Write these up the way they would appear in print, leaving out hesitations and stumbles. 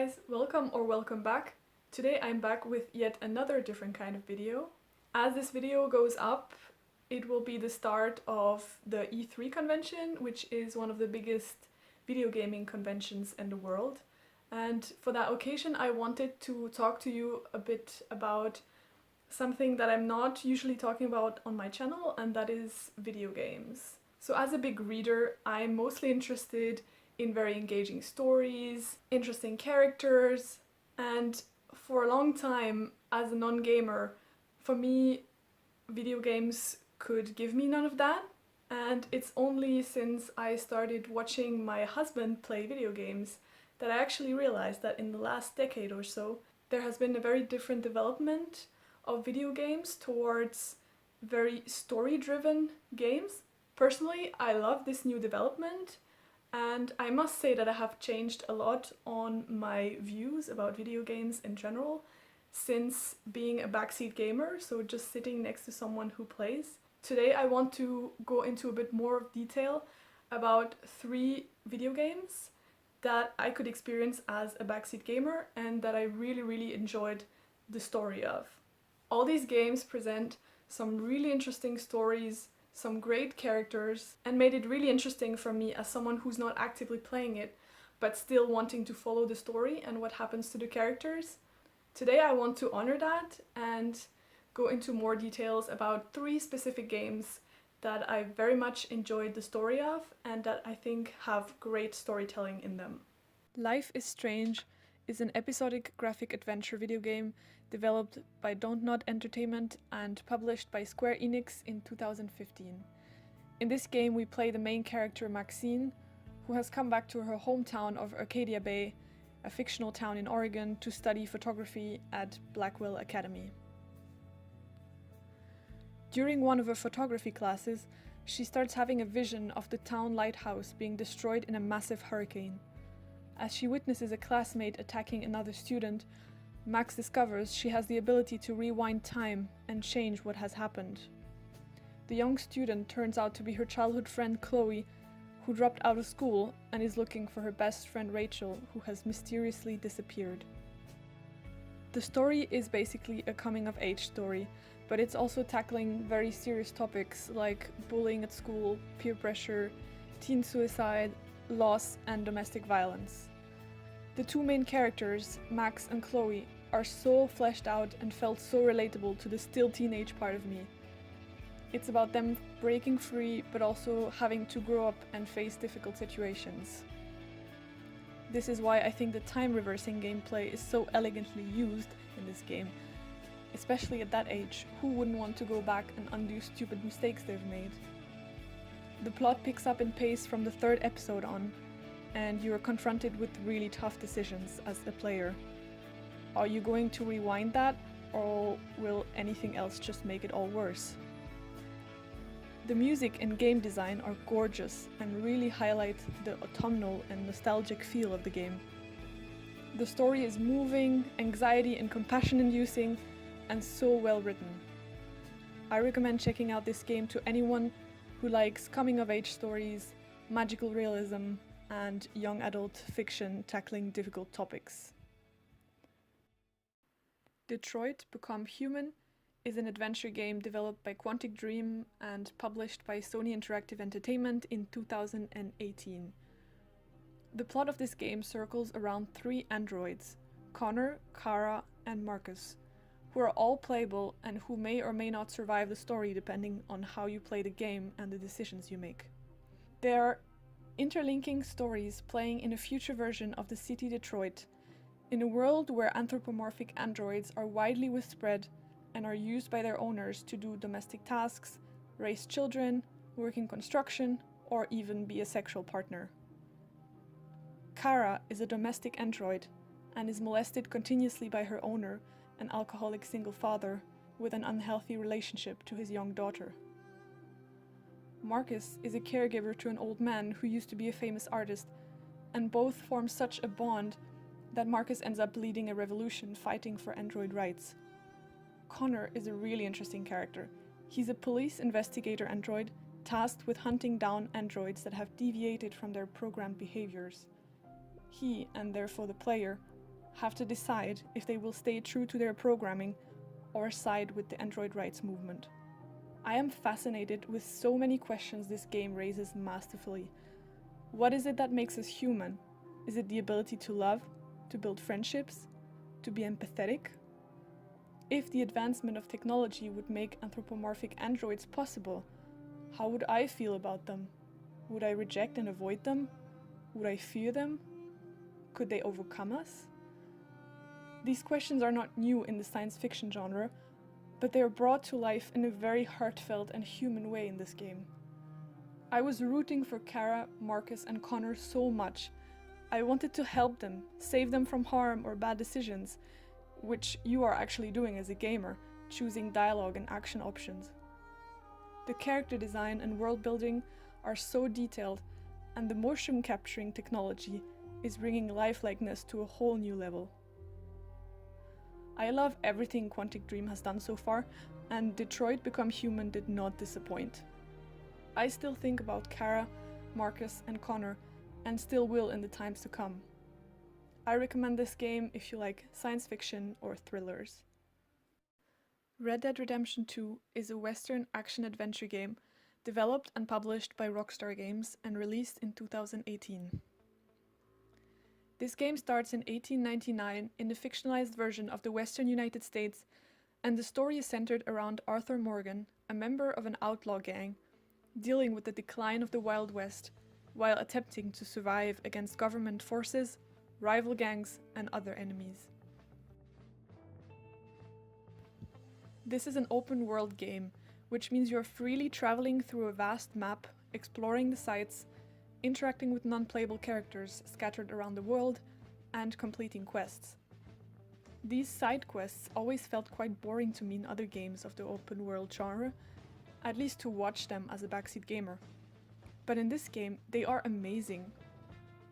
guys, welcome or welcome back. Today I'm back with yet another different kind of video. As this video goes up, it will be the start of the E3 convention, which is one of the biggest video gaming conventions in the world. And for that occasion I wanted to talk to you a bit about something that I'm not usually talking about on my channel, and that is video games. So as a big reader, I'm mostly interested in very engaging stories, interesting characters, and for a long time, as a non-gamer, for me, video games could give me none of that. And it's only since I started watching my husband play video games that I actually realized that in the last decade or so, there has been a very different development of video games towards very story-driven games. Personally, I love this new development, and I must say that I have changed a lot on my views about video games in general since being a backseat gamer, so just sitting next to someone who plays. Today I want to go into a bit more of detail about 3 video games that I could experience as a backseat gamer and that I really enjoyed the story of. All these games present some really interesting stories, some great characters, and made it really interesting for me as someone who's not actively playing it, but still wanting to follow the story and what happens to the characters. Today I want to honor that and go into more details about 3 specific games that I very much enjoyed the story of and that I think have great storytelling in them. Life is Strange is an episodic graphic adventure video game developed by Don't Nod Entertainment and published by Square Enix in 2015. In this game we play the main character Maxine, who has come back to her hometown of Arcadia Bay, a fictional town in Oregon, to study photography at Blackwell Academy. During one of her photography classes, she starts having a vision of the town lighthouse being destroyed in a massive hurricane. As she witnesses a classmate attacking another student, Max discovers she has the ability to rewind time and change what has happened. The young student turns out to be her childhood friend Chloe, who dropped out of school and is looking for her best friend Rachel, who has mysteriously disappeared. The story is basically a coming-of-age story, but it's also tackling very serious topics like bullying at school, peer pressure, teen suicide, loss, and domestic violence. The 2 main characters, Max and Chloe, are so fleshed out and felt so relatable to the still teenage part of me. It's about them breaking free, but also having to grow up and face difficult situations. This is why I think the time reversing gameplay is so elegantly used in this game. Especially at that age, who wouldn't want to go back and undo stupid mistakes they've made? The plot picks up in pace from the 3rd episode on, and you are confronted with really tough decisions as a player. Are you going to rewind that, or will anything else just make it all worse? The music and game design are gorgeous and really highlight the autumnal and nostalgic feel of the game. The story is moving, anxiety and compassion-inducing, and so well written. I recommend checking out this game to anyone who likes coming-of-age stories, magical realism, and young adult fiction tackling difficult topics. Detroit: Become Human is an adventure game developed by Quantic and published by Sony Interactive Entertainment in 2018. The plot of this game circles around 3 androids, Connor, Kara, and Marcus, who are all playable and who may or may not survive the story depending on how you play the game and the decisions you make. They are interlinking stories playing in a future version of the city Detroit, in a world where anthropomorphic androids are widely widespread and are used by their owners to do domestic tasks, raise children, work in construction, or even be a sexual partner. Kara is a domestic android and is molested continuously by her owner, an alcoholic single father with an unhealthy relationship to his young daughter. Marcus is a caregiver to an old man who used to be a famous artist, and both form such a bond that Marcus ends up leading a revolution fighting for android rights. Connor is a really interesting character. He's a police investigator android tasked with hunting down androids that have deviated from their programmed behaviors. He, and therefore the player, have to decide if they will stay true to their programming or side with the android rights movement. I am fascinated with so many questions this game raises masterfully. What is it that makes us human? Is it the ability to love, to build friendships, to be empathetic? If the advancement of technology would make anthropomorphic androids possible, how would I feel about them? Would I reject and avoid them? Would I fear them? Could they overcome us? These questions are not new in the science fiction genre, but they are brought to life in a very heartfelt and human way in this game. I was rooting for Kara, Marcus and Connor so much. I wanted to help them, save them from harm or bad decisions, which you are actually doing as a gamer, choosing dialogue and action options. The character design and world building are so detailed, and the motion capturing technology is bringing lifelikeness to a whole new level. I love everything Quantic Dream has done so far, and Detroit Become Human did not disappoint. I still think about Kara, Marcus and Connor, and still will in the times to come. I recommend this game if you like science fiction or thrillers. Red Dead Redemption 2 is a Western action-adventure game developed and published by Rockstar Games and released in 2018. This game starts in 1899 in the fictionalized version of the Western United States, and the story is centered around Arthur Morgan, a member of an outlaw gang, dealing with the decline of the Wild West while attempting to survive against government forces, rival gangs, and other enemies. This is an open world game, which means you're freely traveling through a vast map, exploring the sites, interacting with non-playable characters scattered around the world, and completing quests. These side quests always felt quite boring to me in other games of the open world genre, at least to watch them as a backseat gamer. But in this game, they are amazing.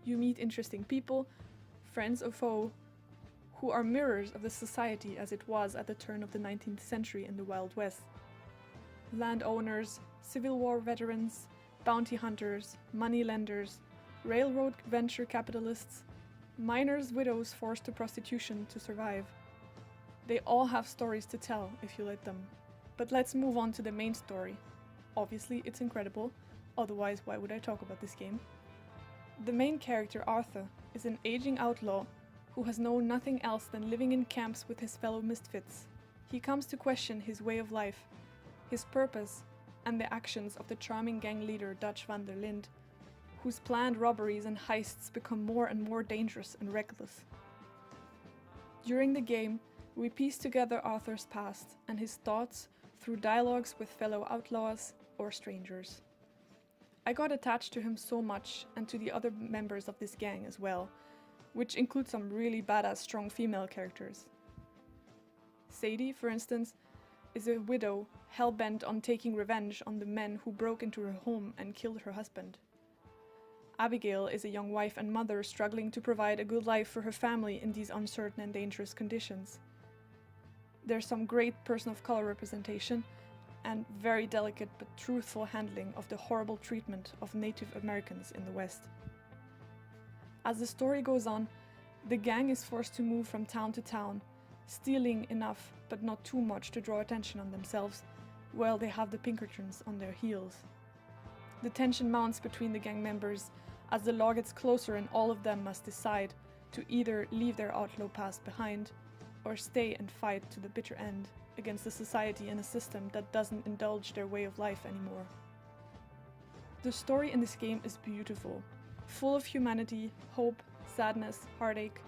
You meet interesting people, friends or foe, who are mirrors of the society as it was at the turn of the 19th century in the Wild West. Landowners, Civil War veterans, bounty hunters, moneylenders, railroad venture capitalists, miners' widows forced to prostitution to survive. They all have stories to tell if you let them. But let's move on to the main story. Obviously, it's incredible, otherwise why would I talk about this game? The main character, Arthur, is an aging outlaw who has known nothing else than living in camps with his fellow misfits. He comes to question his way of life, his purpose, and the actions of the charming gang leader Dutch van der Linde, whose planned robberies and heists become more and more dangerous and reckless. During the game, we piece together Arthur's past and his thoughts through dialogues with fellow outlaws or strangers. I got attached to him so much, and to the other members of this gang as well, which includes some really badass strong female characters. Sadie, for instance, is a widow hell-bent on taking revenge on the men who broke into her home and killed her husband. Abigail is a young wife and mother struggling to provide a good life for her family in these uncertain and dangerous conditions. There's some great person of color representation and very delicate but truthful handling of the horrible treatment of Native Americans in the West. As the story goes on, the gang is forced to move from town to town, stealing enough but not too much to draw attention on themselves, while they have the Pinkertons on their heels. The tension mounts between the gang members as the law gets closer, and all of them must decide to either leave their outlaw past behind or stay and fight to the bitter end against a society and a system that doesn't indulge their way of life anymore. The story in this game is beautiful, full of humanity, hope, sadness, heartache,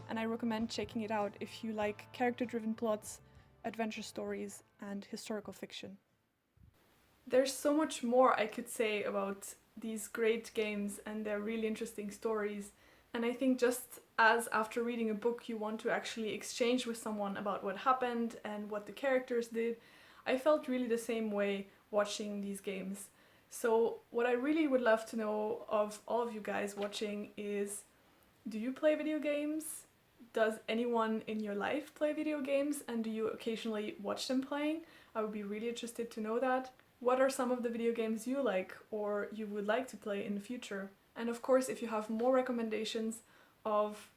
and I recommend checking it out if you like character-driven plots, adventure stories, and historical fiction. There's so much more I could say about these great games and their really interesting stories, and I think just as after reading a book you want to actually exchange with someone about what happened and what the characters did, I felt really the same way watching these games. So what I really would love to know of all of you guys watching is, do you play video games? Does anyone in your life play video games, and do you occasionally watch them playing? I would be really interested to know that. What are some of the video games you like or you would like to play in the future? And of course, if you have more recommendations of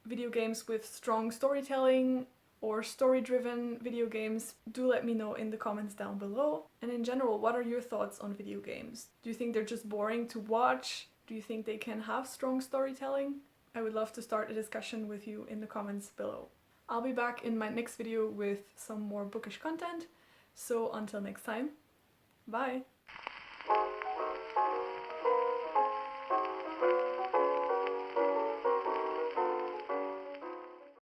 video games with strong storytelling or story-driven video games, do let me know in the comments down below. And in general, what are your thoughts on video games? Do you think they're just boring to watch? Do you think they can have strong storytelling? I would love to start a discussion with you in the comments below. I'll be back in my next video with some more bookish content, so until next time, bye!